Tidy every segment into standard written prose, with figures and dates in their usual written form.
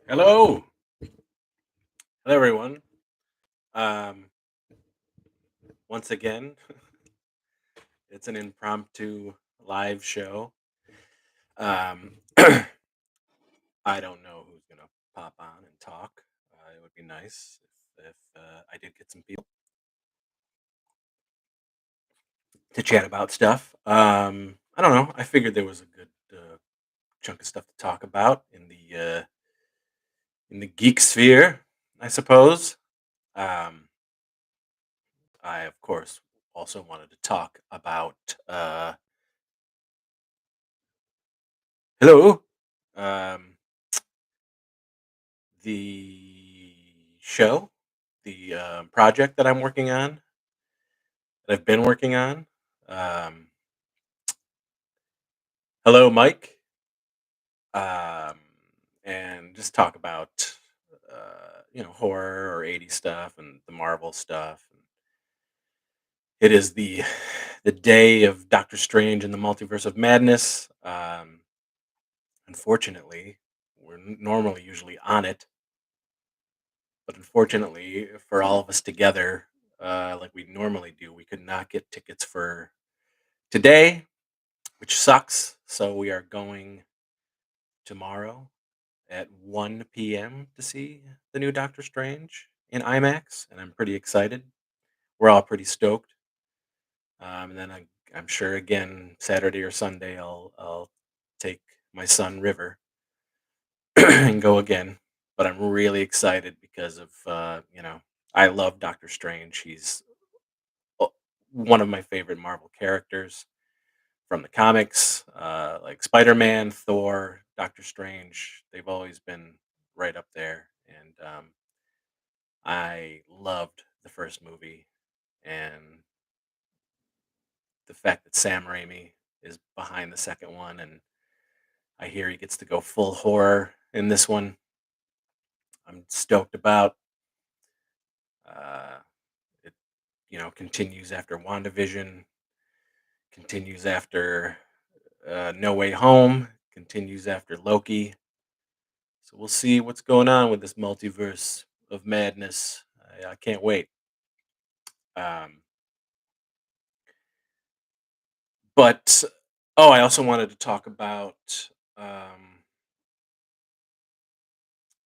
Hello, hello everyone. Um, Once again, it's an impromptu live show. Um, I don't know who's gonna pop on and talk. It would be nice if I did get some people to chat about stuff. I don't know. I figured there was a good chunk of stuff to talk about in the geek sphere, I suppose. Um, I of course also wanted to talk about hello. Um, the show, the project that I'm working on, that I've been working on. Um, hello, Mike, um, and just talk about horror or '80s stuff and the Marvel stuff. It is the day of Doctor Strange and the Multiverse of Madness. Unfortunately, we're normally usually on it, but unfortunately for all of us together, like we normally do, we could not get tickets for today, which sucks. So we are going tomorrow at 1 p.m. to see the new Doctor Strange in IMAX, and I'm pretty excited. We're all pretty stoked. And then I'm sure again Saturday or Sunday I'll take my son River and go again. But I'm really excited because of I love Doctor Strange. He's uh, one of my favorite Marvel characters from the comics, like Spider-Man, Thor, Doctor Strange. They've always been right up there, and I loved the first movie, and the fact that Sam Raimi is behind the second one, and I hear he gets to go full horror in this one. I'm stoked about. Uh, it continues after WandaVision, continues after No Way Home, continues after Loki. So we'll see what's going on with this multiverse of madness. I can't wait. Um, but oh, I also wanted to talk about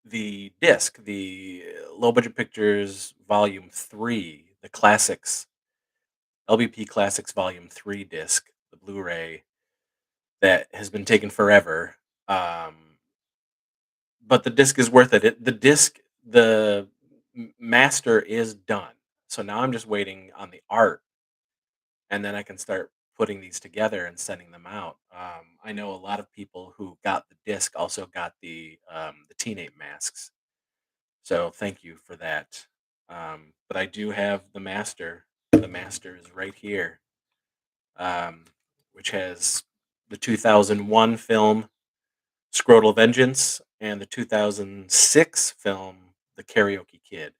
the disc, the Low Budget Pictures Volume Three, the classics, LBP Classics Volume Three disc, the Blu-ray that has been taken forever. Um, but the disc is worth it. The disc, the master is done. So now I'm just waiting on the art, and then I can start putting these together and sending them out. I know a lot of people who got the disc also got the Teenage masks, so thank you for that. But I do have the master. The master is right here, um, which has the 2001 film Scrotal Vengeance and the 2006 film The Karaoke Kid.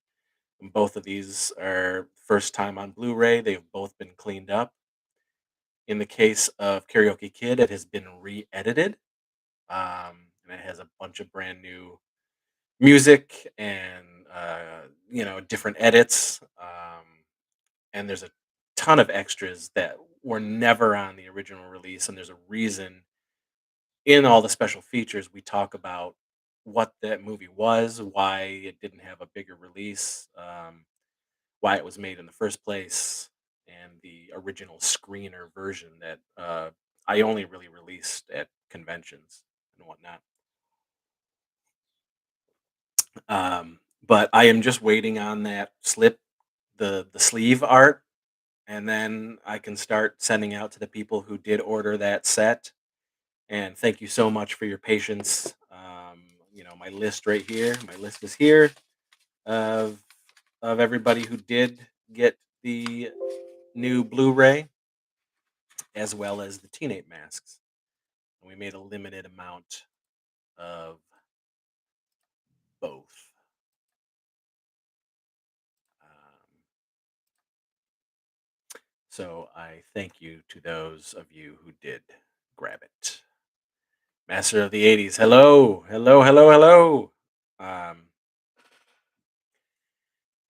And both of these are first time on Blu-ray. They've both been cleaned up. In the case of Karaoke Kid, it has been re-edited, and it has a bunch of brand new music and different edits. And there's a ton of extras that were never on the original release, and there's a reason in all the special features we talk about what that movie was, why it didn't have a bigger release, why it was made in the first place, and the original screener version that I only really released at conventions and whatnot. But I am just waiting on that slip, the sleeve art, and then I can start sending out to the people who did order that set. And thank you so much for your patience. My list right here. My list is here of everybody who did get the new Blu-ray as well as the Teenage masks. And we made a limited amount of both. Um, so I thank you to those of you who did grab it. Master of the '80s. Hello, hello, hello, hello.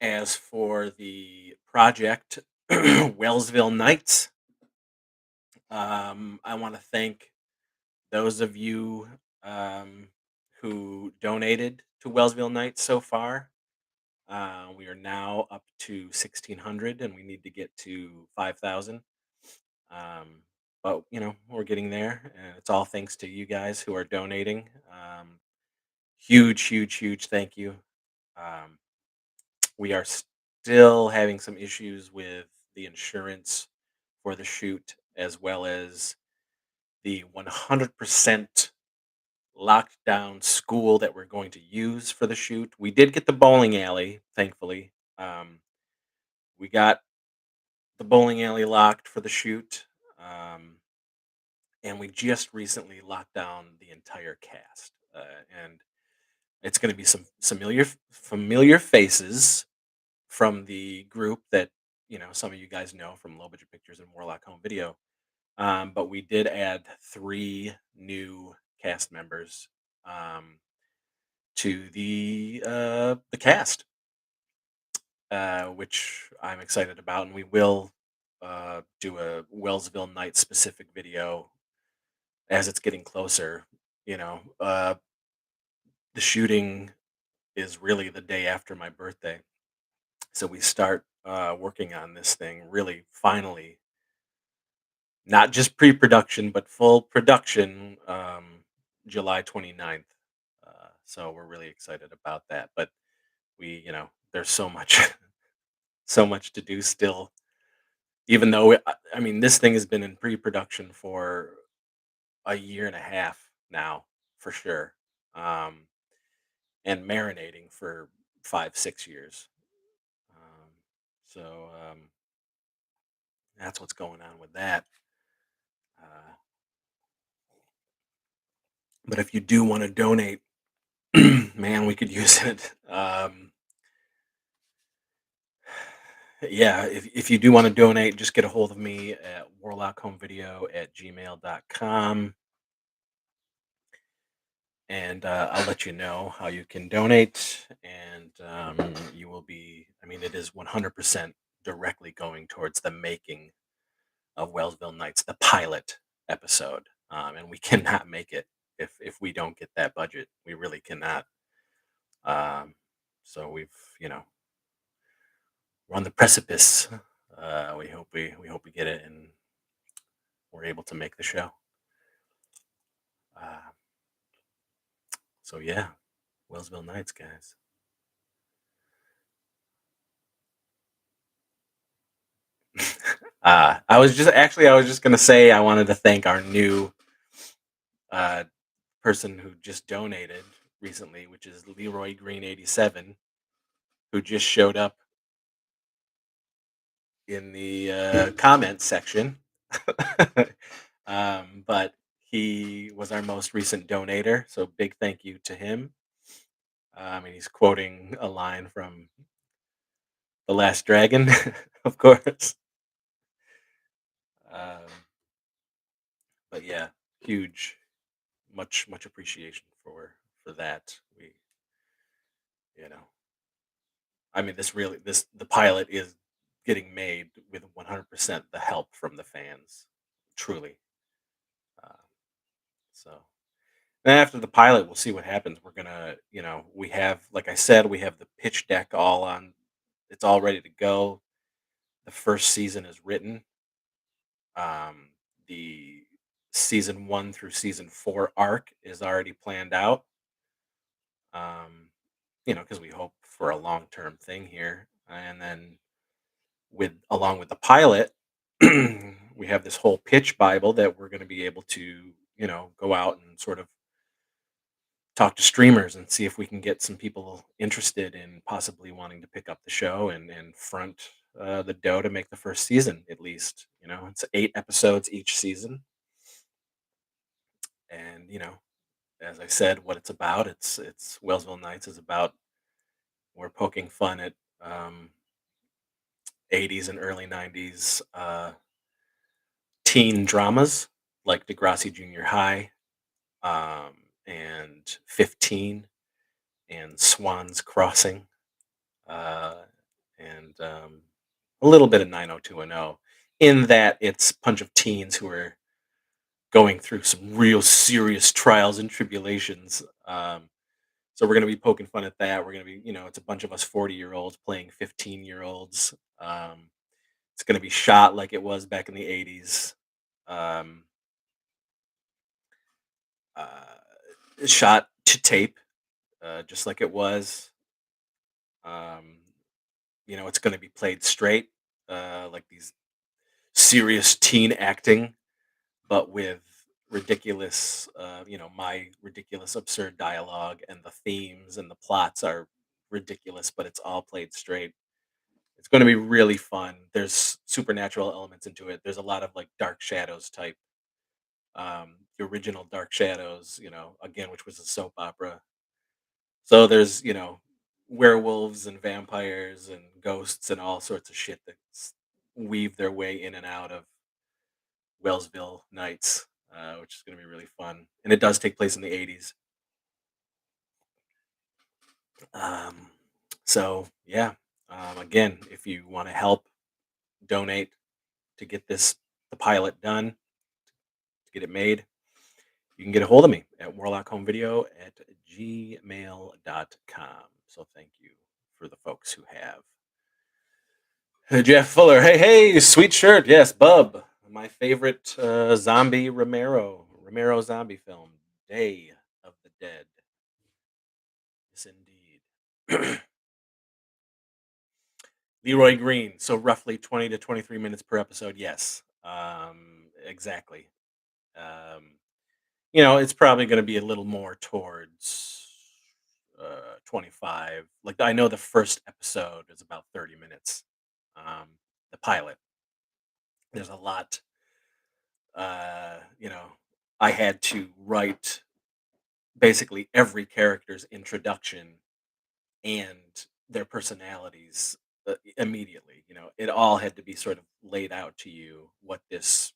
As for the project, Wellsville Nights, I want to thank those of you who donated to Wellsville Nights so far. We are now up to 1,600, and we need to get to 5,000. Um, but we're getting there, and it's all thanks to you guys who are donating. Huge, huge, huge thank you. Um, we are still having some issues with the insurance for the shoot, as well as the 100% locked down school that we're going to use for the shoot. We did get the bowling alley, thankfully. We got the bowling alley locked for the shoot, and we just recently locked down the entire cast. And it's going to be some familiar faces from the group that some of you guys know from Low Budget Pictures and Warlock Home Video. But we did add three new cast members um, to the cast, which I'm excited about, and we will do a Wellsville Night specific video as it's getting closer. The shooting is really the day after my birthday, so we start working on this thing really finally, not just pre-production but full production, July 29th. So we're really excited about that, but there's so much so much to do still, even though I mean, this thing has been in pre-production for a year and a half now, for sure, um, and marinating for 5 6 years. um, so that's what's going on with that. uh, but if you do want to donate, man, we could use it. Yeah, if you do want to donate, just get a hold of me at warlockhomevideo@gmail.com, and I'll let you know how you can donate. And you will be, I mean, it is 100% directly going towards the making of Wellsville Nights, the pilot episode. And we cannot make it if we don't get that budget. We really cannot. Um, so you know, we're on the precipice. We hope we get it, and we're able to make the show. Uh, so yeah, Wellsville Nights, guys. I was just gonna say I wanted to thank our new uh, person who just donated recently, which is Leroy Green 87, who just showed up in the comments section. But he was our most recent donator, so big thank you to him. And he's quoting a line from The Last Dragon, of course. Um, but yeah, huge, much appreciation for that. You know, I mean, the pilot is getting made with 100% the help from the fans, truly. Uh, so then after the pilot, we'll see what happens. We're gonna, we have, like I said, we have the pitch deck all on. It's all ready to go. The first season is written. Um, the season 1 through season 4 arc is already planned out. Um, because we hope for a long term thing here, and then along with the pilot, we have this whole pitch bible that we're going to be able to go out and sort of talk to streamers and see if we can get some people interested in possibly wanting to pick up the show and front the dough to make the first season. At least it's 8 episodes each season, and as I said, what it's about, it's Wellsville Nights is about, we're poking fun at um, 80s and early 90s teen dramas like Degrassi Junior High, and 15, and Swan's Crossing. Uh, and a little bit of 90210 in that it's a bunch of teens who are going through some real serious trials and tribulations. So we're going to be poking fun at that. We're going to be, it's a bunch of us 40-year-olds playing 15-year-olds. It's going to be shot like it was back in the 80s. Um, Shot to tape, just like it was. Um, it's going to be played straight, like these serious teen acting, but with ridiculous, my ridiculous, absurd dialogue, and the themes and the plots are ridiculous, but it's all played straight. It's going to be really fun. There's supernatural elements into it. There's a lot of like Dark Shadows type, the original Dark Shadows, again, which was a soap opera. So there's, werewolves and vampires and ghosts and all sorts of shit that weave their way in and out of Wellsville Nights, which is going to be really fun. And it does take place in the 80s. Um, so, yeah. Again, if you want to help donate to get the pilot done, to get it made, you can get a hold of me at warlockhomevideo@gmail.com. So thank you for the folks who have. Jeff Fuller, hey, hey, sweet shirt. Yes, Bub. My favorite zombie Romero zombie film, Day of the Dead. Yes, indeed. Leroy Green. So roughly 20 to 23 minutes per episode. Yes, exactly. Um, it's probably going to be a little more towards 25. Like I know the first episode is about 30 minutes. The pilot. There's a lot. Uh, you know, I had to write basically every character's introduction and their personalities immediately. It all had to be sort of laid out to you what is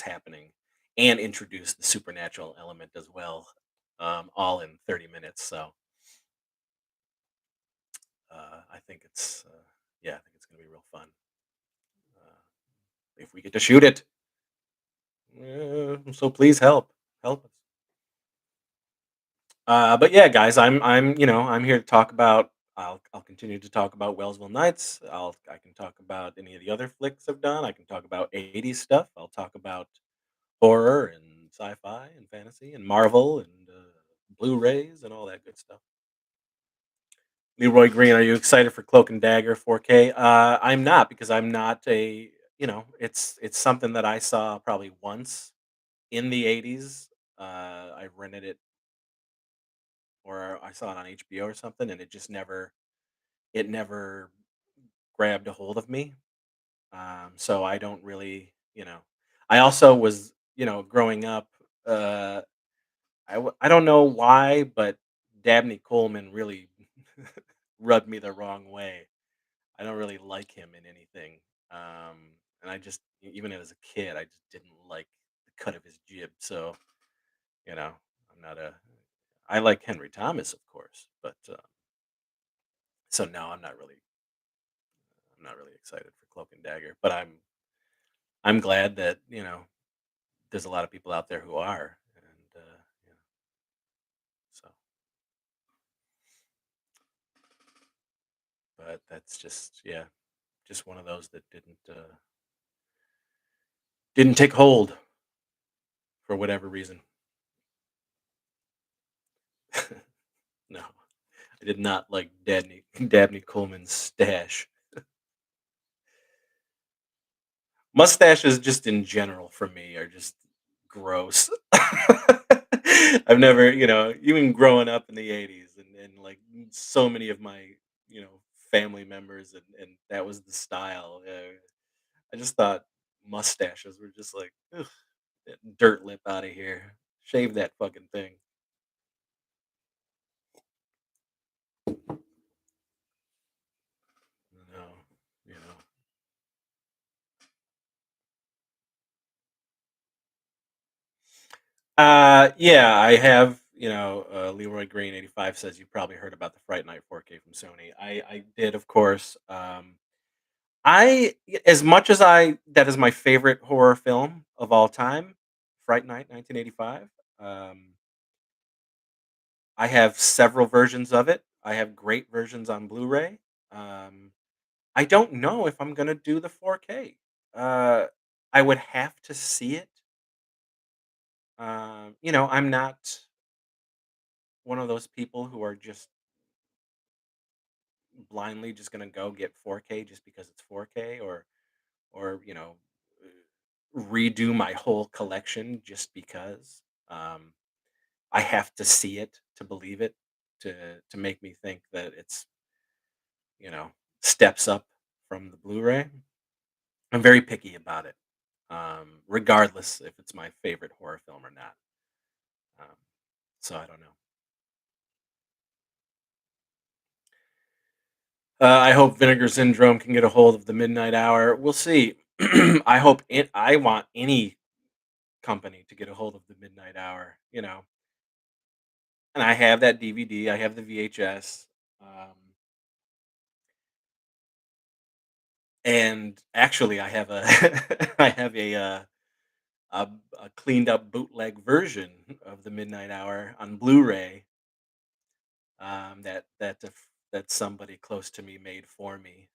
happening, and introduce the supernatural element as well, all in 30 minutes. So I think yeah, I think it's gonna be real fun uh, if we get to shoot it. So please help us. But yeah, guys, I'm here to talk about. I'll continue to talk about Wellsville Nights. I can talk about any of the other flicks I've done. I can talk about '80s stuff. I'll talk about horror and sci-fi and fantasy and Marvel and Blu-rays and all that good stuff. Leroy Green, are you excited for Cloak and Dagger 4K? I'm not, because I'm not a. It's something that I saw probably once in the '80s. I rented it, or I saw it on HBO or something, and it never grabbed a hold of me. So I don't really, I also was, growing up. Uh, I don't know why, but Dabney Coleman really rubbed me the wrong way. I don't really like him in anything, and I just, even as a kid, I just didn't like the cut of his jib. So I'm not a. I like Henry Thomas, of course, but so no, I'm not really excited for Cloak and Dagger, but I'm glad that there's a lot of people out there who are, and so. But that's just, yeah, just one of those that didn't take hold for whatever reason. No, I did not like Dabney Coleman's stash. Mustaches, just in general, for me, are just gross. I've never, even growing up in the '80s, and like so many of my, family members, and that was the style. I just thought mustaches were just like, ugh, that dirt lip out of here. Shave that fucking thing. No, you know. Yeah, I have. Leroy Green 85 says you probably heard about the Fright Night 4K from Sony. I did, of course. as much as I that is my favorite horror film of all time, Fright Night, 1985. Um, I have several versions of it. I have great versions on Blu-ray. Um, I don't know if I'm gonna do the 4K. Uh, I would have to see it. I'm not one of those people who are just blindly just gonna go get 4K just because it's 4K, or redo my whole collection just because. Um, I have to see it to believe it, to make me think that it's you know steps up from the Blu-ray. I'm very picky about it, regardless if it's my favorite horror film or not. Um, so I don't know. I hope Vinegar Syndrome can get a hold of the Midnight Hour. We'll see. I want any company to get a hold of the Midnight Hour. And I have that DVD. I have the VHS. And actually, I have a I have a a cleaned up bootleg version of the Midnight Hour on Blu-ray, that somebody close to me made for me.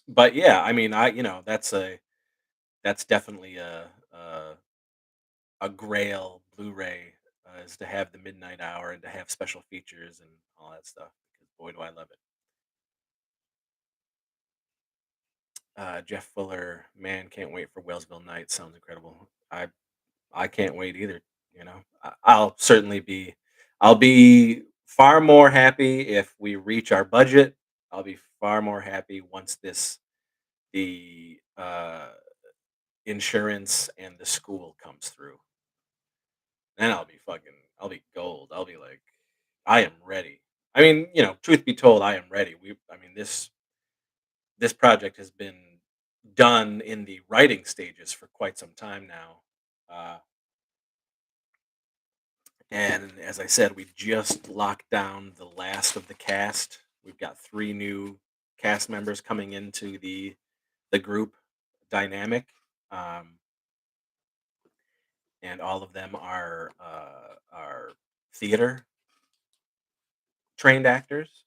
But yeah, I mean, that's definitely a grail Blu-ray, is to have the Midnight Hour and to have special features and all that stuff. Because boy, do I love it. Jeff Fuller, man, can't wait for Wellsville Night. Sounds incredible. I can't wait either. I'll be far more happy if we reach our budget. I'll be far more happy once the insurance and the school comes through. Then I'll be gold. I'll be like, I am ready. I mean, truth be told, I am ready. I mean, this project has been done in the writing stages for quite some time now. Uh, And as I said, we just locked down the last of the cast. We've got three new cast members coming into the group dynamic, um, and all of them are theater trained actors.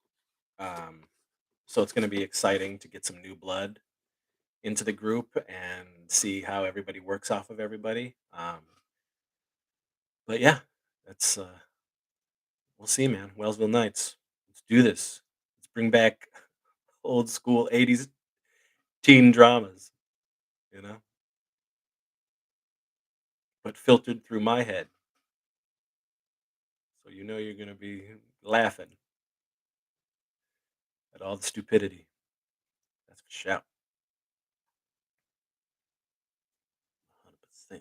Um, so it's going to be exciting to get some new blood into the group and see how everybody works off of everybody. But yeah, that's we'll see, man. Wellsville Nights. Let's do this. Let's bring back old school 80s teen dramas, you know, but filtered through my head. So you're going to be laughing at all the stupidity. That's for sure. 100%.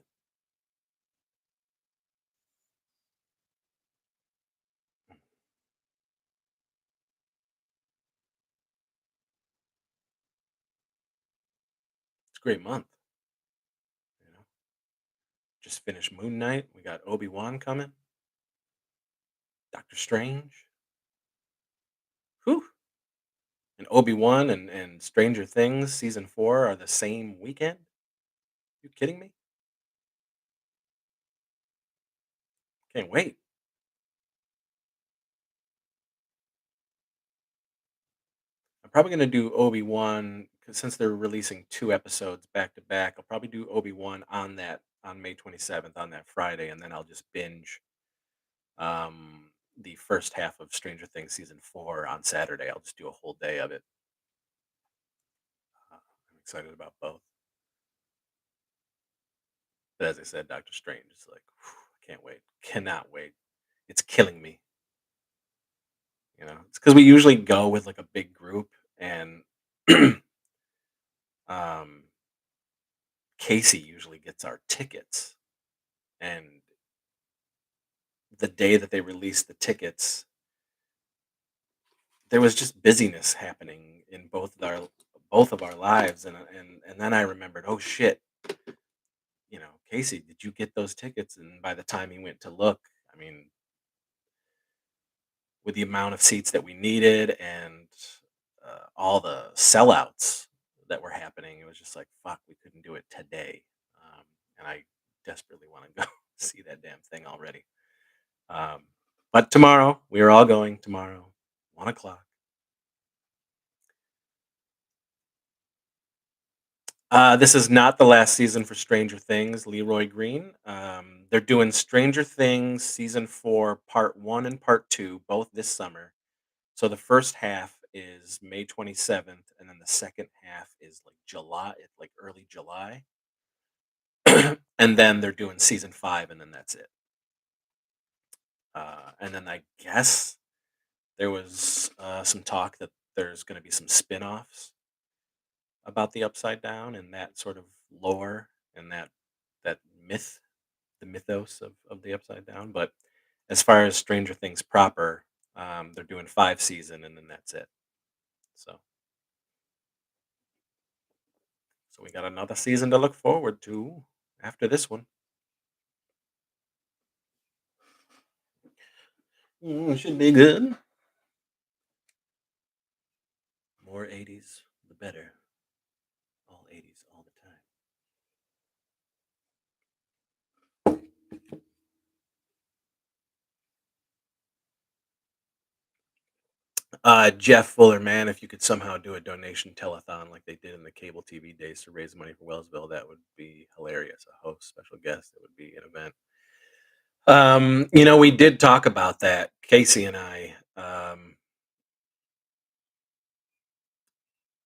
It's a great month. You know, just finished Moon Knight. We got Obi-Wan coming, Doctor Strange. Whew. And Obi-Wan and Stranger Things season 4 are the same weekend. You kidding me? Can't wait. I'm probably going to do Obi-Wan, 'cause since they're releasing 2 episodes back to back. I'll probably do Obi-Wan on May 27th, on that Friday, and then I'll just binge the first half of Stranger Things season 4 on Saturday. I'll just do a whole day of it. I'm excited about both. But as I said, Doctor Strange is like, I can't wait. Cannot wait. It's killing me. It's because we usually go with like a big group, and um, Casey usually gets our tickets. And the day that they released the tickets, there was just busyness happening in both of our lives, and then I remembered, oh shit, Casey, did you get those tickets? And by the time he went to look, I mean, with the amount of seats that we needed, and all the sellouts that were happening. It was just like, fuck, we couldn't do it today. And I desperately want to go see that damn thing already. Um, but tomorrow, we are all going tomorrow, 1 o'clock. This is not the last season for Stranger Things, Leroy Green. They're doing Stranger Things season 4, part 1 and part 2, both this summer. So the first half is May 27th, and then the second half is like July, it's like early July. And then they're doing season 5, and then that's it. And then I guess there was some talk that there's going to be some spin offs about the Upside Down and that sort of lore and that myth, the mythos of the Upside Down. But as far as Stranger Things proper, they're doing 5 season and then that's it. So so we got another season to look forward to after this one. Should be good. More 80s, the better. All 80s all the time. Jeff Fuller, man, if you could somehow do a donation telethon like they did in the cable TV days to raise money for Wellsville, that would be hilarious. A host, special guest, it would be an event. We did talk about that, Casey and I,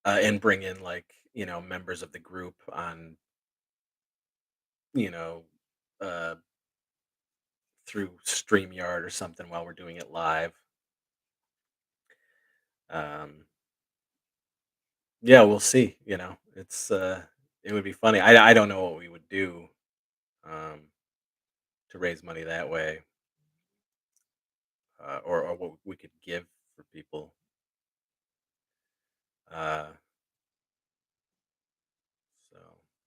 and bring in like, members of the group on, you know, uh, through StreamYard or something while we're doing it live. Um, yeah, we'll see. It would be funny. I don't know what we would do um, to raise money that way, or what we could give for people. Uh, so,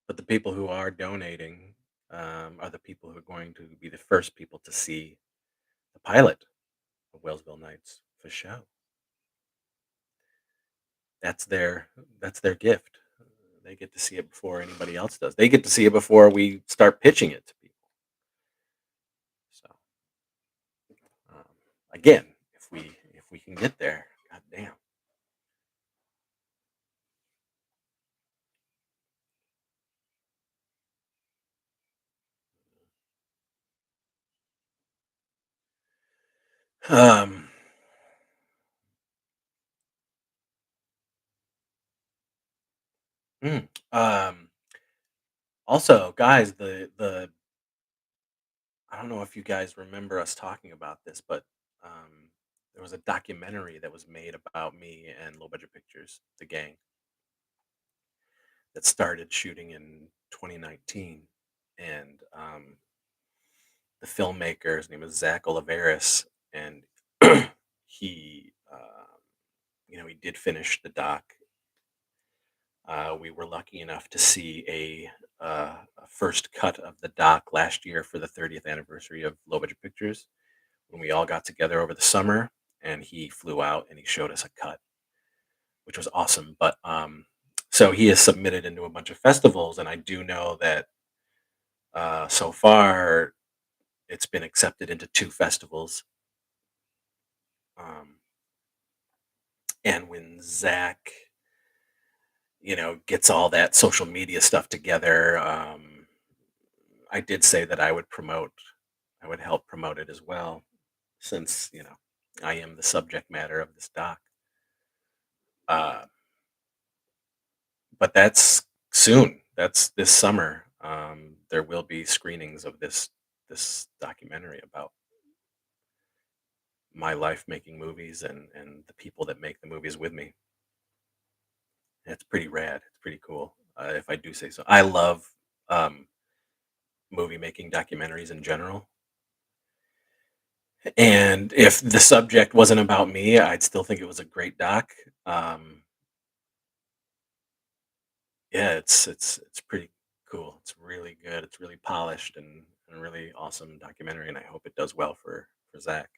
but the people who are donating are the people who are going to be the first people to see the pilot of Wellsville Nights for show. That's their that's their gift. They get to see it before anybody else does. They get to see it before we start pitching it to people. So um, again, if we can get there, god damn. Um, mm, um, Also, guys, the I don't know if you guys remember us talking about this, but there was a documentary that was made about me and Low Budget Pictures, the gang, that started shooting in 2019, and the filmmaker, his name is Zach Oliveris, and he, he did finish the doc. We were lucky enough to see a first cut of the doc last year for the 30th anniversary of Low Budget Pictures when we all got together over the summer, and he flew out and he showed us a cut, which was awesome. But so he is submitted into a bunch of festivals, and I do know that so far it's been accepted into 2 festivals. Um, and when Zach, gets all that social media stuff together, I did say that I would help promote it as well, since I am the subject matter of this doc. Uh, but that's soon. That's this summer. There will be screenings of this documentary about my life making movies and the people that make the movies with me. It's pretty rad. It's pretty cool. If I do say so, I love um, movie making documentaries in general. And if the subject wasn't about me, I'd still think it was a great doc. Um, yeah, it's pretty cool. It's really good. It's really polished and a really awesome documentary, and I hope it does well for Zach.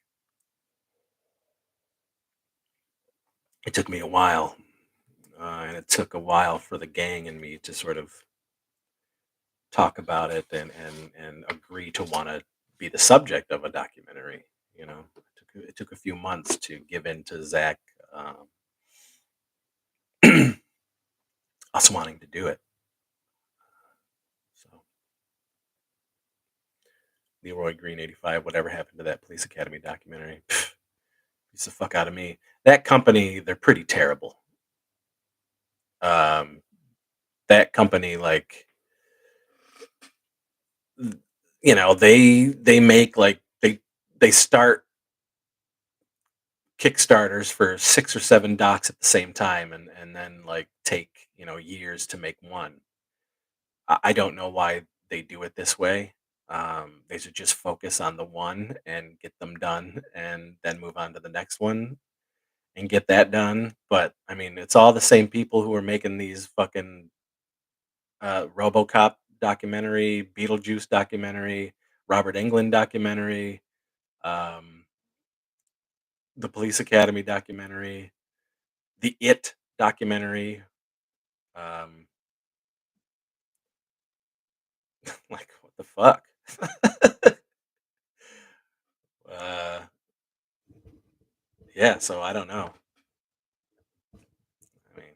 It took me a while. and it took a while for the gang and me to sort of talk about it and agree to want to be the subject of a documentary. It took a few months to give in to Zach, um, us wanting to do it. So Leroy Green 85, whatever happened to that Police Academy documentary? Piece the fuck out of me. That company, they're pretty terrible. Um, that company, like, they make like they start Kickstarters for 6 or 7 docs at the same time and then, like, take, years to make one. I don't know why they do it this way. They should just focus on the one and get them done and then move on to the next one and get that done, but, I mean, it's all the same people who are making these fucking, RoboCop documentary, Beetlejuice documentary, Robert Englund documentary, um, the Police Academy documentary, the It documentary. Um, like, what the fuck? Uh, yeah, so I don't know. I mean,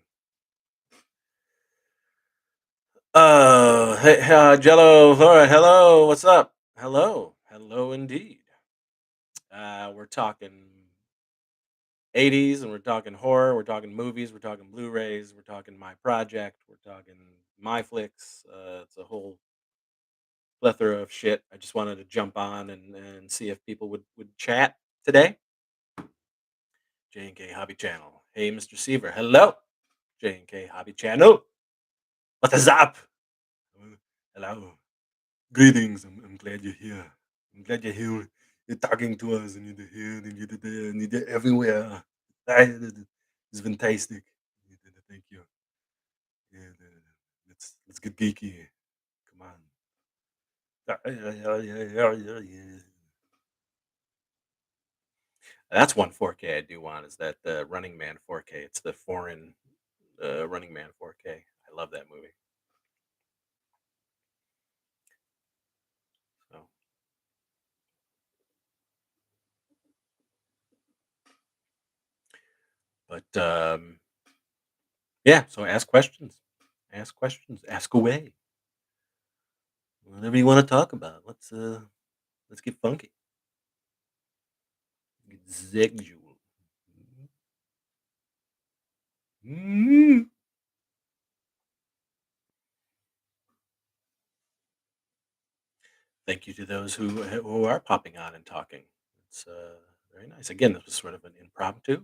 hey, Jello, Laura, hello, what's up? Hello, hello indeed. We're talking 80s and we're talking horror, we're talking movies, we're talking Blu-rays, we're talking my project, we're talking my flicks. It's a whole plethora of shit. I just wanted to jump on and see if people would chat today. J&K Hobby Channel. Hey, Mr. Seaver. Hello. J&K Hobby Channel. What is up? Hello. Greetings. I'm glad you're here. I'm glad you're here. You're talking to us and you're here and you're there and you're everywhere. It's fantastic. Thank you. Yeah, let's get geeky. Come on. That's one 4K I do want. Is that the Running Man 4K? It's the foreign Running Man 4K. I love that movie. So, but yeah. So ask questions. Ask questions. Ask away. Whatever you want to talk about. Let's get funky. Get sexual. Mm. Thank you to those who are popping on and talking. It's very nice. Again, this was sort of an impromptu.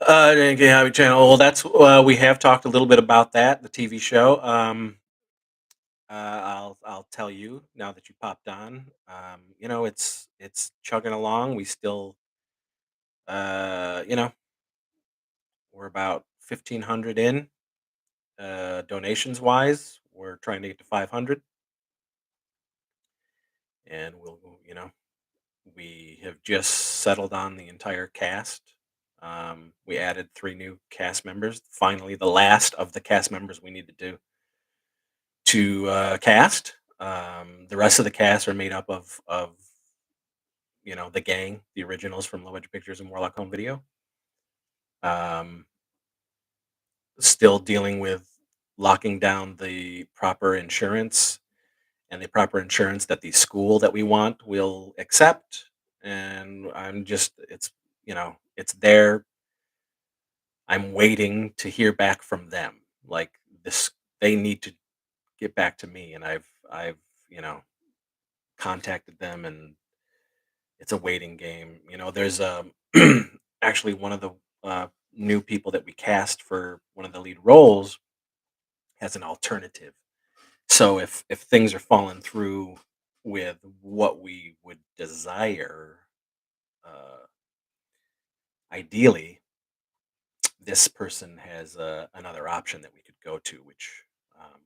Okay, Hobby Channel. Well, that's we have talked a little bit about that, the TV show. I'll tell you now that you popped on. It's chugging along. We still, uh, you know, we're about 1,500 in donations wise. We're trying to get to 500, and we have just settled on the entire cast. We added 3 new cast members. Finally, the last of the cast members we needed to cast. The rest of the cast are made up of the gang, the originals from Low Budget Pictures and Warlock Home Video. Um, Still dealing with locking down the proper insurance and the proper insurance that the school that we want will accept. And it's there. I'm waiting to hear back from them. Like this, they need to get back to me, and I've you know contacted them, and it's a waiting game. There's actually one of the new people that we cast for one of the lead roles has an alternative. So if things are falling through with what we would desire, uh, ideally, this person has another option that we could go to, which um,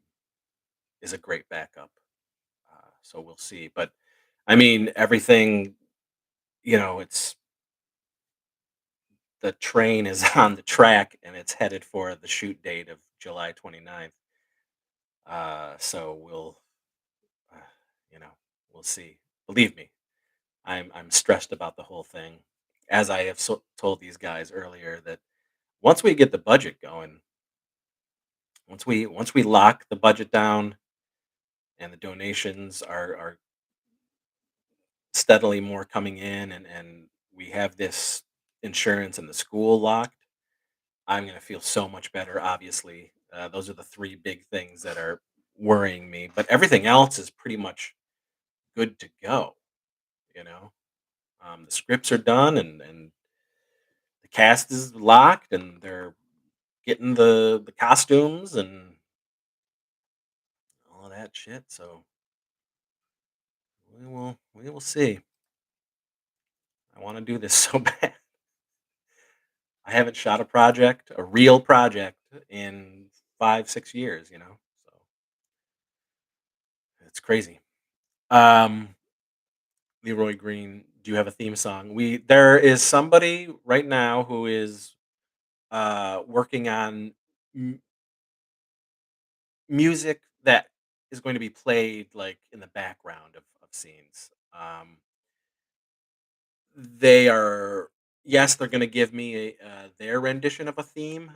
is a great backup. So we'll see. But I mean, everything. It's the train is on the track and it's headed for the shoot date of July 29th. So uh, you know, we'll see. Believe me, I'm stressed about the whole thing. As I have told these guys earlier, that once we get the budget going, once we lock the budget down and the donations are steadily more coming in, and we have this insurance and the school locked, I'm gonna feel so much better. Obviously, those are the three big things that are worrying me, but everything else is pretty much good to go. You know, the scripts are done, and the cast is locked, and they're getting the costumes and all of that shit. So we will see. I want to do this so bad. I haven't shot a real project, in 5 6 years. So it's crazy. Um, Leroy Green, do you have a theme song? There is somebody right now who is working on m- music that is going to be played like in the background of scenes. They are Yes, they're going to give me their rendition of a theme,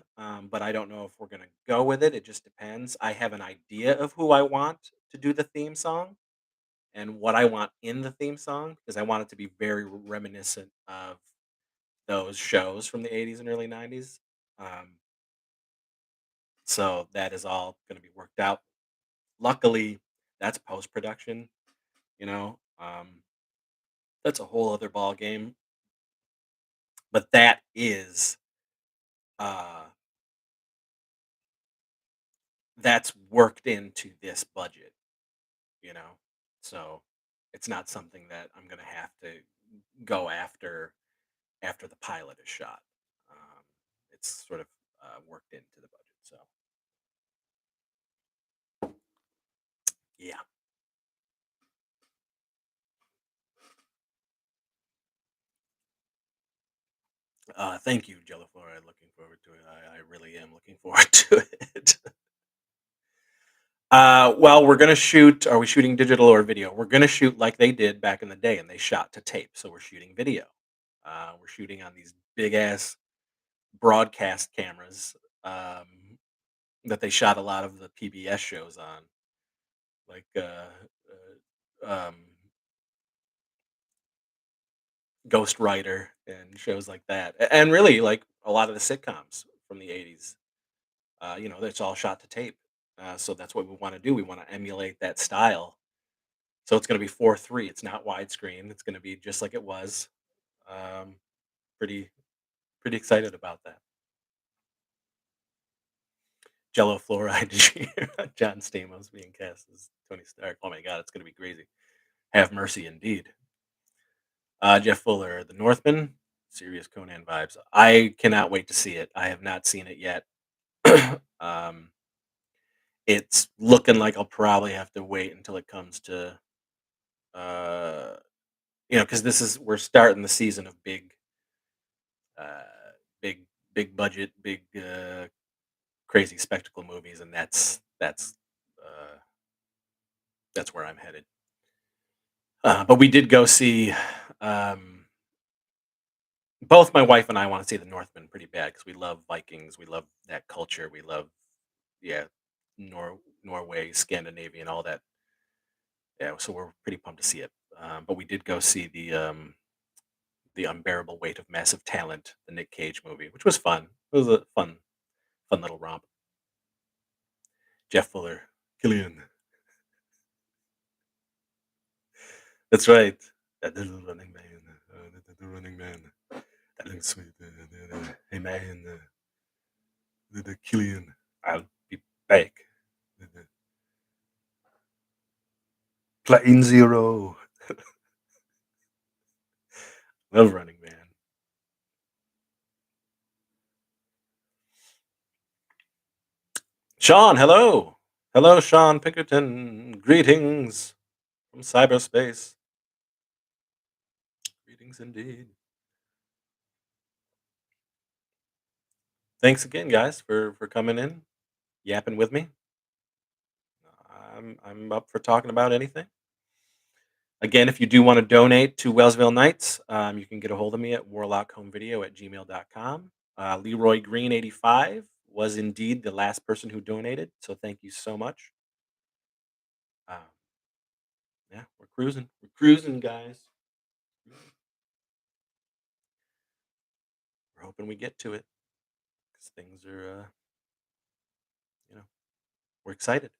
but I don't know if we're going to go with it. It just depends. I have an idea of who I want to do the theme song and what I want in the theme song, because I want it to be very reminiscent of those shows from the 80s and early 90s. Um, so that is all going to be worked out. Luckily, that's post production. You know, that's a whole other ball game. But uh, that's worked into this budget. You know, so it's not something that I'm going to have to go after the pilot is shot. Um, it's sort of worked into the budget. So yeah. Thank you, Jello Flora. Looking forward to it. I really am looking forward to it. Well, we're gonna shoot. Are we shooting digital or video? We're gonna shoot like they did back in the day, and they shot to tape. So we're shooting video. We're shooting on these big ass broadcast cameras, that they shot a lot of the PBS shows on, like Ghost Rider and shows like that, and really like a lot of the sitcoms from the '80s. That's all shot to tape. So that's what we want to do. We want to emulate that style. So it's going to be 4:3. It's not widescreen. It's going to be just like it was. Um, pretty pretty excited about that. Jello fluoride. Did you hear John Stamos being cast as Tony Stark? Oh my God, it's going to be crazy. Have mercy indeed. Jeff Fuller, The Northman, serious Conan vibes. I cannot wait to see it. I have not seen it yet. um, it's looking like I'll probably have to wait until it comes to, uh, because we're starting the season of uh, big, big budget, big, crazy spectacle movies, and uh, that's where I'm headed. But we did go see. Um, Both my wife and I want to see The Northman pretty bad because we love Vikings, we love that culture, we love, yeah, Norway, Scandinavian, all that. Yeah, so we're pretty pumped to see it. But we did go see the Unbearable Weight of Massive Talent, the Nick Cage movie, which was fun. It was a fun little romp. Jeff Fuller, Killian. That's right. That little running man. The running man. That looks sweet. Hey man, the Killian. I'll be back. The Plane Zero. Love Running Man. Sean, hello. Hello, Sean Pinkerton. Greetings from cyberspace. Greetings indeed. Thanks again, guys, for coming in, yapping with me. I'm up for talking about anything. Again, if you do want to donate to Wellsville Nights, you can get a hold of me at warlockhomevideo@gmail.com. Leroy Green 85 was indeed the last person who donated, so thank you so much. Uh, yeah, we're cruising. We're cruising, guys. We're hoping we get to it because things are, you know, we're excited.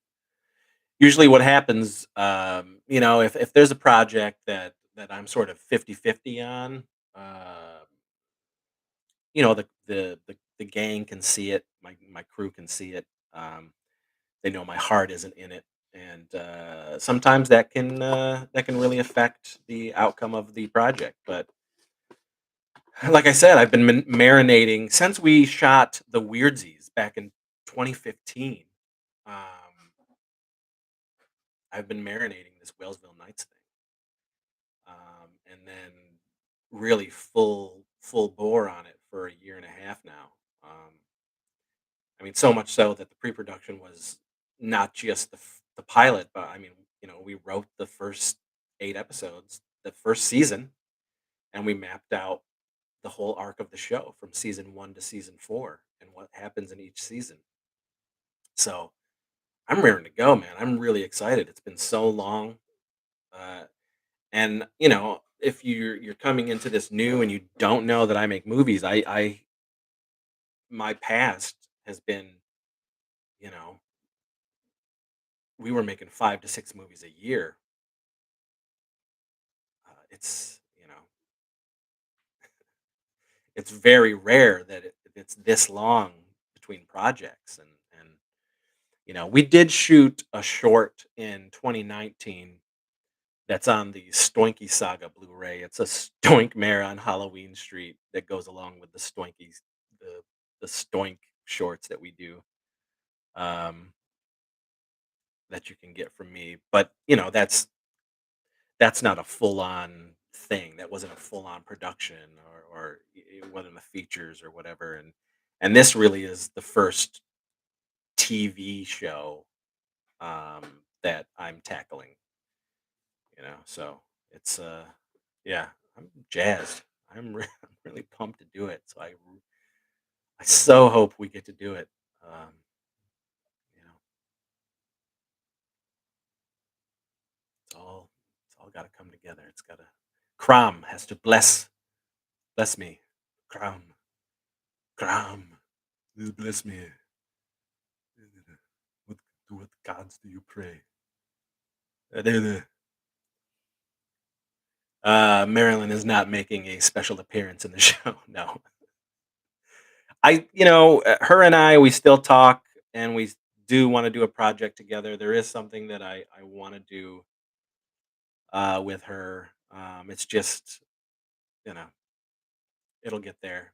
Usually what happens, if there's a project that I'm sort of 50-50 on, uh, the gang can see it, my crew can see it. They know my heart isn't in it, and sometimes that can really affect the outcome of the project. But like I said, I've been marinating since we shot the Weirdsies back in 2015. Um, I've been marinating this Whalesville Nights thing, and then really full bore on it for a year and a half now. I mean, so much so that the pre-production was not just the pilot, but I mean, we wrote the first 8 episodes, the first season, and we mapped out the whole arc of the show from season 1 to season 4 and what happens in each season. So I'm raring to go, man. I'm really excited. It's been so long. Uh, And, if you're coming into this new and you don't know that I make movies, I my past has been, you know, we were making 5 to 6 movies a year. It's very rare that it's this long between projects, and we did shoot a short in 2019 that's on the Stoinky Saga Blu-ray. It's a Stoink Mare on Halloween Street that goes along with the Stoinkies, the the Stoink shorts that we do, um, that you can get from me. But that's not a full-on thing. That wasn't a full-on production, or it wasn't the features or whatever. And this really is the first TV show, that I'm tackling. So it's yeah, I'm jazzed. I'm really pumped to do it. So I so hope we get to do it. Um, you know, it's all got to come together. It's got to. Crom has to bless me. Crom, Crom, bless me. What to what gods do you pray? Marilyn is not making a special appearance in the show. No, her and I, we still talk, and we do want to do a project together. There is something that I want to do, with her. It's just, you know, it'll get there.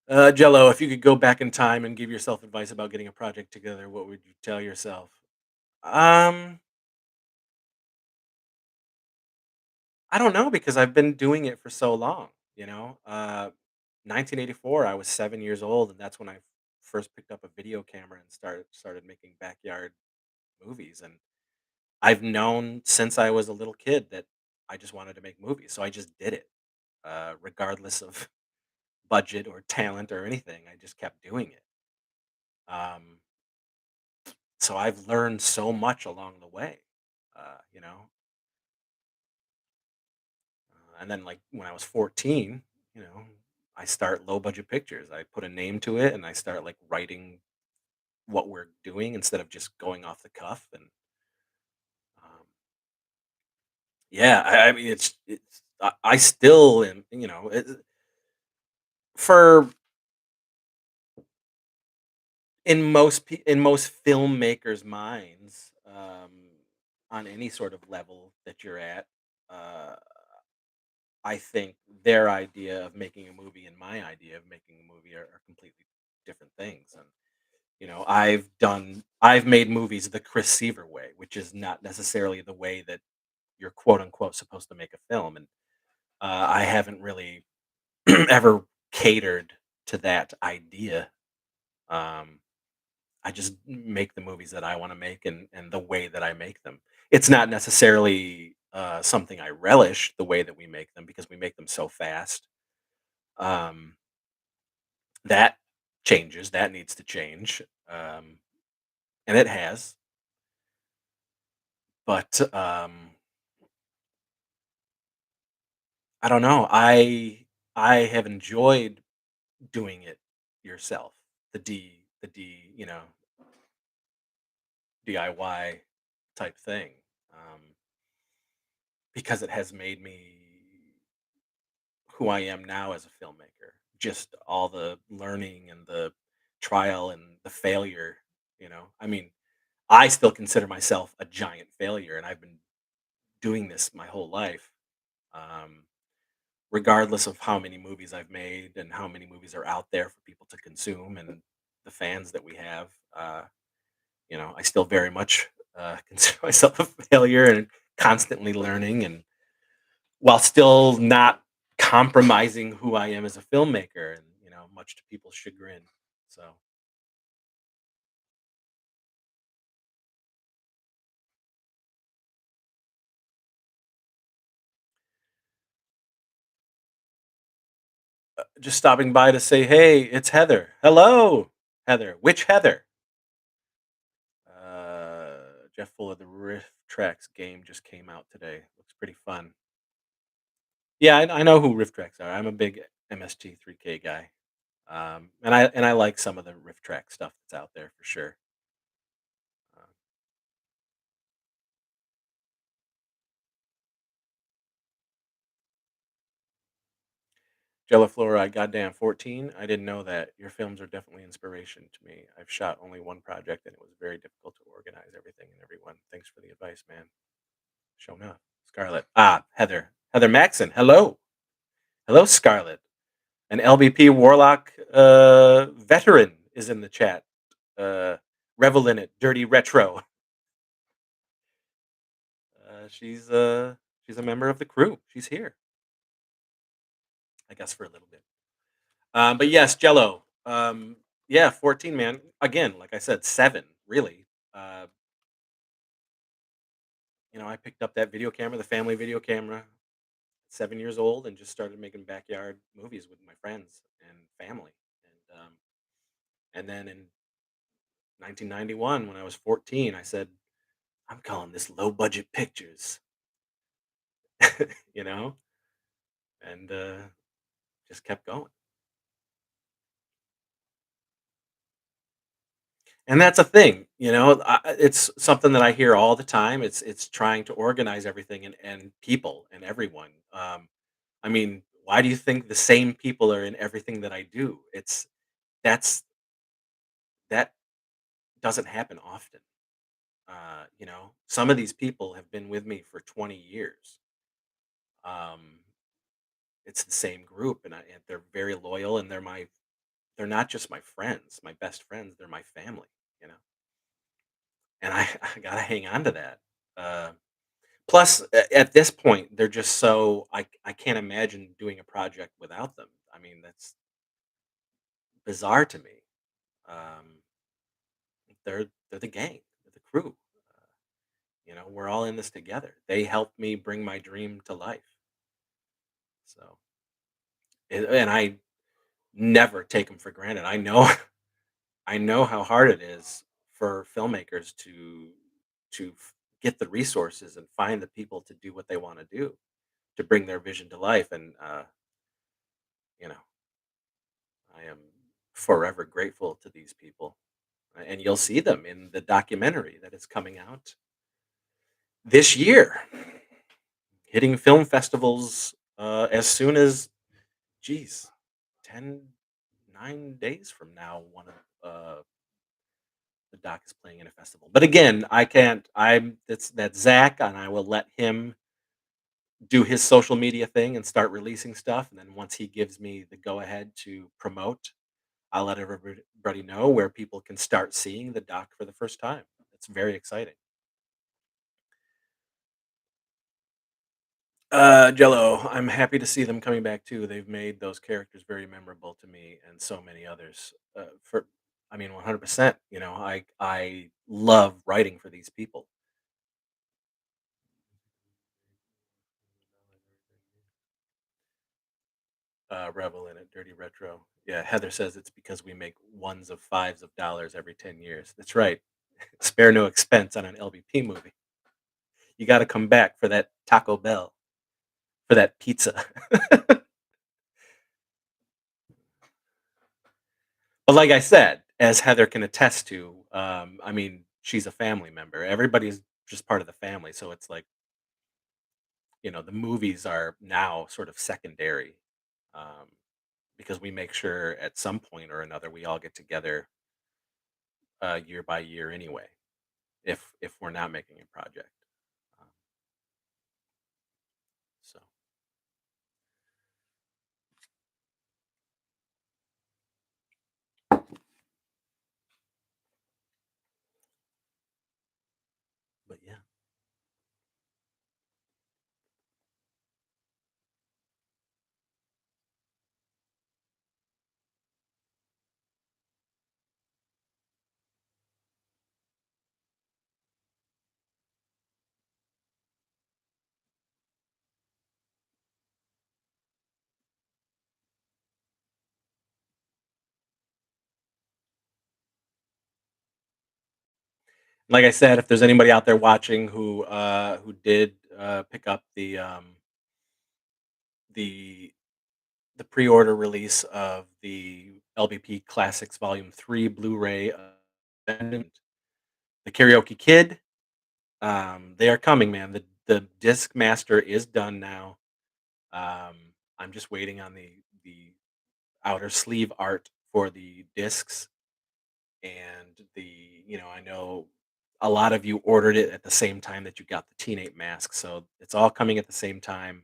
Jello, if you could go back in time and give yourself advice about getting a project together, what would you tell yourself? Um, I don't know because I've been doing it for so long. 1984, I was 7 years old, and that's when I first picked up a video camera and started making backyard movies. And I've known since I was a little kid that I just wanted to make movies, so I just did it, regardless of budget or talent or anything. I just kept doing it. Um, so I've learned so much along the way, uh, you know. And then, like when I was 14, you know, I start low budget pictures. I put a name to it, and I start like writing what we're doing instead of just going off the cuff. And um, yeah, I mean, I still am, for in most filmmakers' minds, on any sort of level that you're at, uh, I think their idea of making a movie and my idea of making a movie are completely different things. And I've made movies the Chris Seaver way, which is not necessarily the way that you're quote unquote supposed to make a film. And I haven't really ever catered. to that idea. Um, I just make the movies that I want to make and the way that I make them. It's not necessarily something I relish the way that we make them because we make them so fast. Um, that changes. That needs to change, and it has. But I don't know. I have enjoyed doing it yourself. The DIY type thing. Because it has made me who I am now as a filmmaker. Just all the learning and the trial and the failure, I mean, I still consider myself a giant failure and I've been doing this my whole life. Um, Regardless of how many movies I've made and how many movies are out there for people to consume and the fans that we have, I still very much consider myself a failure and constantly learning and while still not compromising who I am as a filmmaker and, much to people's chagrin. So, just stopping by to say, "Hey, it's Heather." "Hello, Heather." "Which Heather?" Jeff Fuller, the Riff Tracks game just came out today. Looks pretty fun. Yeah, I know who Riff Tracks are. I'm a big MST3K guy. And I like some of the Riff Track stuff that's out there for sure. Uh, Jella Fluoride, goddamn 14. I didn't know that. Your films are definitely inspiration to me. I've shot only one project and it was very difficult to organize everything and everyone. Thanks for the advice, man. Shown up. Scarlett. Heather. Heather Maxon. Hello. Hello, Scarlett. An LBP Warlock veteran is in the chat. Revel in it. Dirty Retro. She's a member of the crew. She's here, I guess, for a little bit. But yes, Jello. Yeah, 14, man. Again, like I said, seven, really. Uh, I picked up that video camera, the family video camera, 7 years old, and just started making backyard movies with my friends and family. And then in 1991, when I was 14, I said, "I'm calling this low budget pictures," you know, and just kept going. And that's a thing, it's something that I hear all the time. It's trying to organize everything and people and everyone. I mean, why do you think the same people are in everything that I do? That's that doesn't happen often. Some of these people have been with me for 20 years. Um, it's the same group, and they're very loyal, and they're not just my friends, my best friends. They're my family, you know, and I gotta hang on to that. Uh, Plus, at this point, they're just so I can't imagine doing a project without them. I mean, that's bizarre to me. Um, they're the gang, they're the crew. We're all in this together. They helped me bring my dream to life. So, and I never take them for granted. I know I know how hard it is for filmmakers to get the resources and find the people to do what they want to do to bring their vision to life. And you know, I am forever grateful to these people. And you'll see them in the documentary that is coming out this year, hitting film festivals as soon as, geez, 10, 9 days from now. One of the doc is playing in a festival. But again, I can't. That's Zach, and I will let him do his social media thing and start releasing stuff. And then once he gives me the go ahead to promote, I'll let everybody know where people can start seeing the doc for the first time. It's very exciting. Jello, I'm happy to see them coming back too. They've made those characters very memorable to me and so many others. For I mean, 100%. I love writing for these people. Revel in it, Dirty Retro. Yeah, Heather says it's because we make ones of fives of dollars every 10 years. That's right. Spare no expense on an LBP movie. You got to come back for that Taco Bell, for that pizza. But like I said, as Heather can attest to, I mean, she's a family member. Everybody's just part of the family. So it's like, the movies are now sort of secondary, um, because we make sure at some point or another we all get together year by year anyway, if we're not making a project. Um, so, but yeah. Like I said, if there's anybody out there watching who did pick up the the pre-order release of the LBP Classics Volume 3 Blu-ray, and the Karaoke Kid, they are coming, man. The disc master is done now. Um, I'm just waiting on the outer sleeve art for the discs, and I know a lot of you ordered it at the same time that you got the Teenage Mask, so it's all coming at the same time.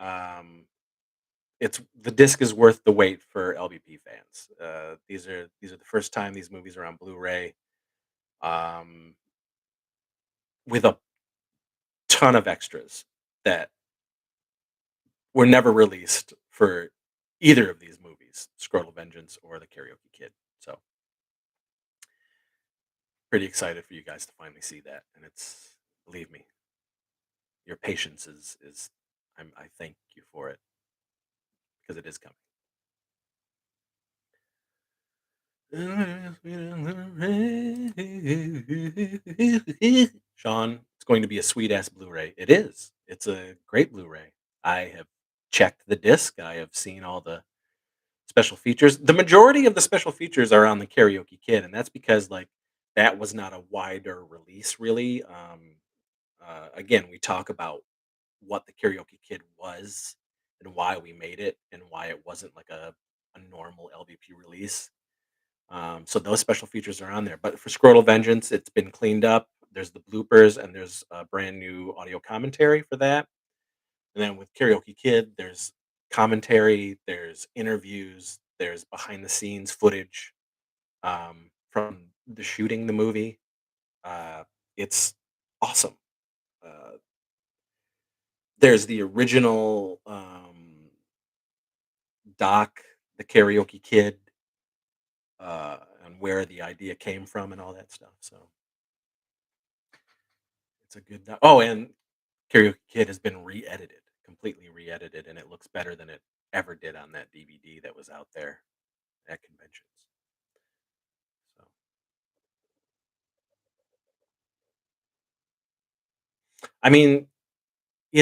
Um, it's the disc is worth the wait for LBP fans. These are the first time these movies are on Blu-ray, um, with a ton of extras that were never released for either of these movies, Scrotal Vengeance or The Karaoke Kid. So pretty excited for you guys to finally see that, and it's believe me, your patience is I thank you for it because it is coming. Sean, it's going to be a sweet ass Blu-ray. It is. It's a great Blu-ray. I have checked the disc. I have seen all the special features. The majority of the special features are on the Karaoke Kid, and that's because like that was not a wider release, really. Again, we talk about what the Karaoke Kid was and why we made it and why it wasn't like a normal LVP release. So those special features are on there. But for Scrotal Vengeance, it's been cleaned up. There's the bloopers and there's a brand new audio commentary for that. And then with Karaoke Kid, there's commentary, there's interviews, there's behind the scenes footage from the shooting the movie. It's awesome. Uh, there's the original doc, the Karaoke Kid, and where the idea came from and all that stuff. So it's a good. Oh, and Karaoke Kid has been re-edited, completely re-edited, and it looks better than it ever did on that DVD that was out there at conventions. So, I mean,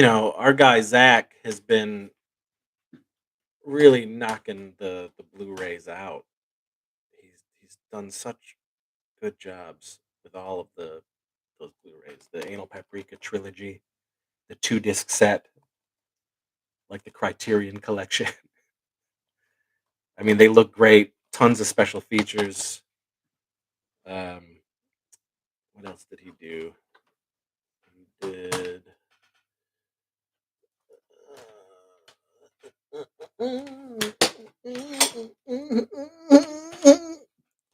our guy Zach has been really knocking the Blu-rays out. He's done such good jobs with all of those Blu-rays. The Anal Paprika trilogy, the two disc set, like the Criterion collection. I mean, they look great. Tons of special features. Um, what else did he do? He did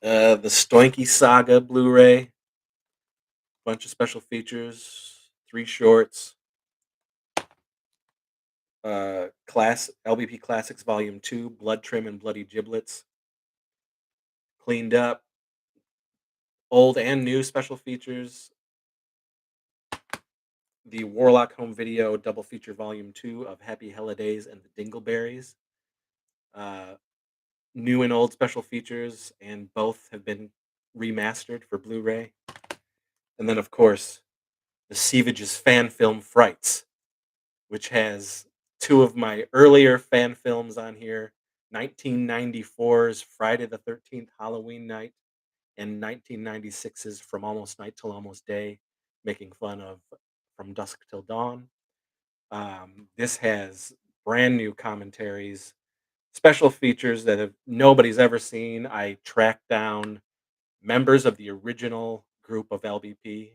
the Stoinky Saga Blu-ray, bunch of special features, three shorts. Class LBP Classics Volume 2, Blood Trim and Bloody Giblets, cleaned up, old and new special features, the Warlock Home Video double feature Volume 2 of Happy Holidays and the Dingleberries, uh, new and old special features, and both have been remastered for Blu-ray. And then, of course, the Seavage's fan film Frights, which has two of my earlier fan films on here: 1994's Friday the 13th Halloween Night and 1996's From Almost Night Till Almost Day, making fun of From Dusk Till Dawn. This has brand new commentaries, special features that have nobody's ever seen. I tracked down members of the original group of LBP.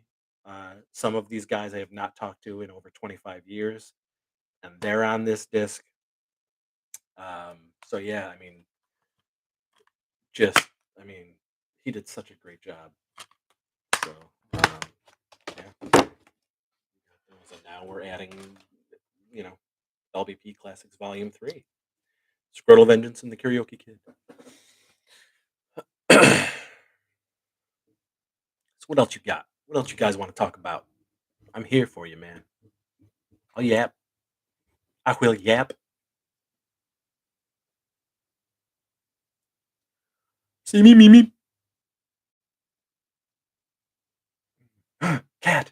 Some of these guys I have not talked to in over 25 years, and they're on this disc. So yeah, I mean, just I mean, he did such a great job. So yeah, so now we're adding, you know, LBP Classics Volume 3, Squirtle Vengeance and the Karaoke Kid. So what else you got? What else you guys want to talk about? I'm here for you, man. I'll yap. I will yap. See me, me, me. Cat.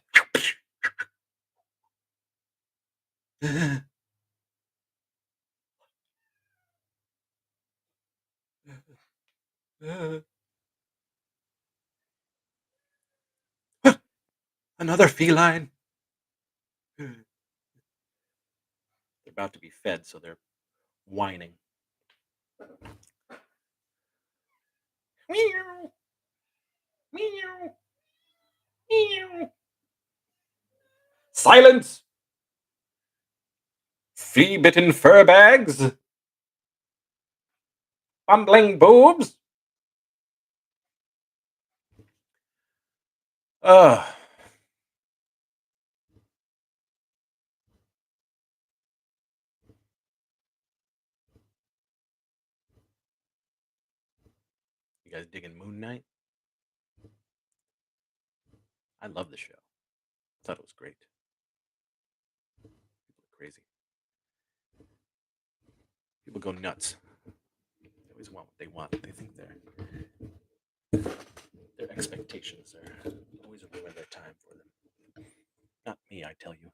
Another feline. They're about to be fed, so they're whining. Meow, meow, meow. Silence! Flea-bitten fur bags! Bumbling boobs! Ugh. You guys digging Moon Knight? I love the show. Thought it was great. People are crazy. People go nuts. They always want what they want. They think their expectations are always ruin their time for them. Not me, I tell you.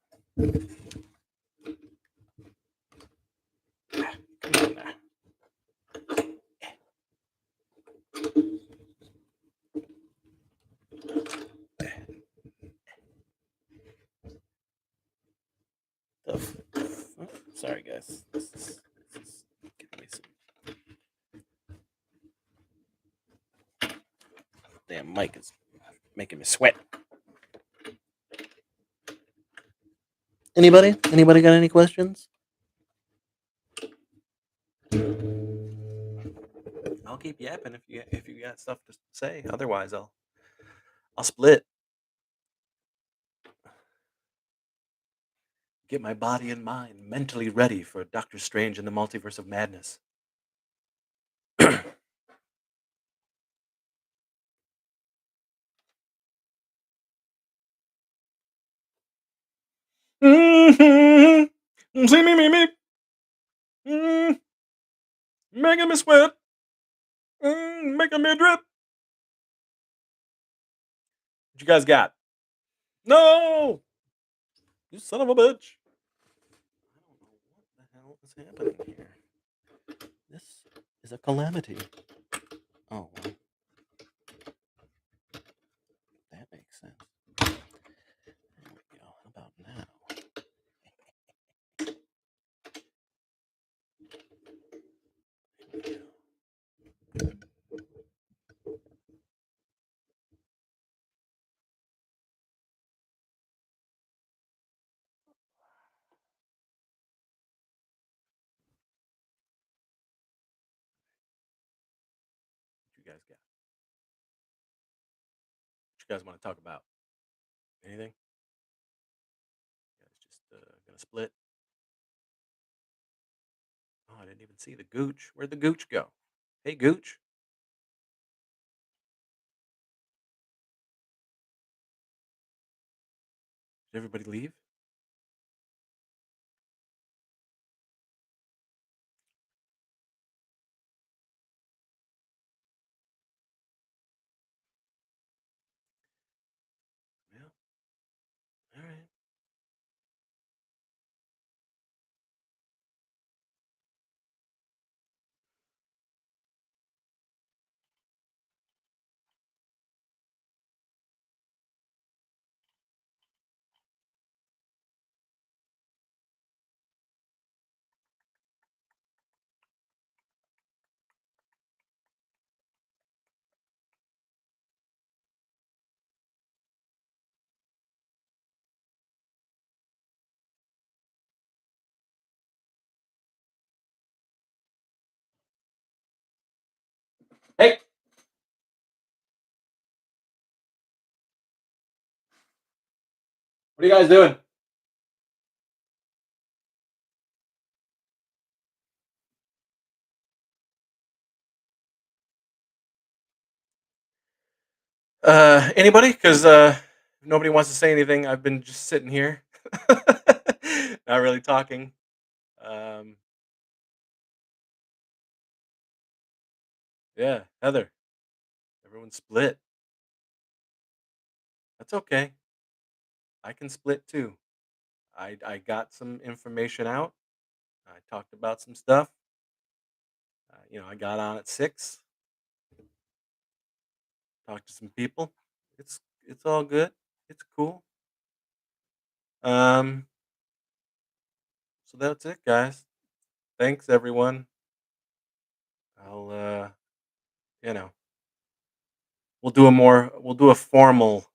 Come on now. The oh, sorry, guys. This is giving me some. Damn mic is making me sweat. Anybody? Anybody got any questions? I'll keep yapping if you got stuff to say. Otherwise, I'll split. Get my body and mind mentally ready for Doctor Strange in the Multiverse of Madness. Mm-hmm. See me. Mm, making me sweat. Making me drip. What you guys got? No! You son of a bitch. I don't know what the hell is happening here. This is a calamity. Oh, well, that makes sense. There we go. How about now? There we go. What you guys got? What you guys want to talk about? Anything? You guys just gonna split? didn't even see the Gooch. Where'd the Gooch go? Hey, Gooch. Did everybody leave? Yeah. All right. Hey, what are you guys doing? Anybody? Because nobody wants to say anything. I've been just sitting here, not really talking. Um, yeah, Heather. Everyone's split. That's okay. I can split too. I got some information out. I talked about some stuff. I got on at 6. Talked to some people. It's all good. It's cool. Um, so that's it, guys. Thanks, everyone. I'll you know, we'll do a formal,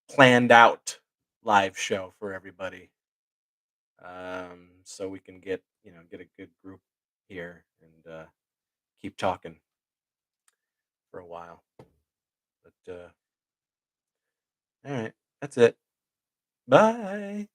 planned out live show for everybody. So we can get a good group here and keep talking for a while. But all right, that's it. Bye.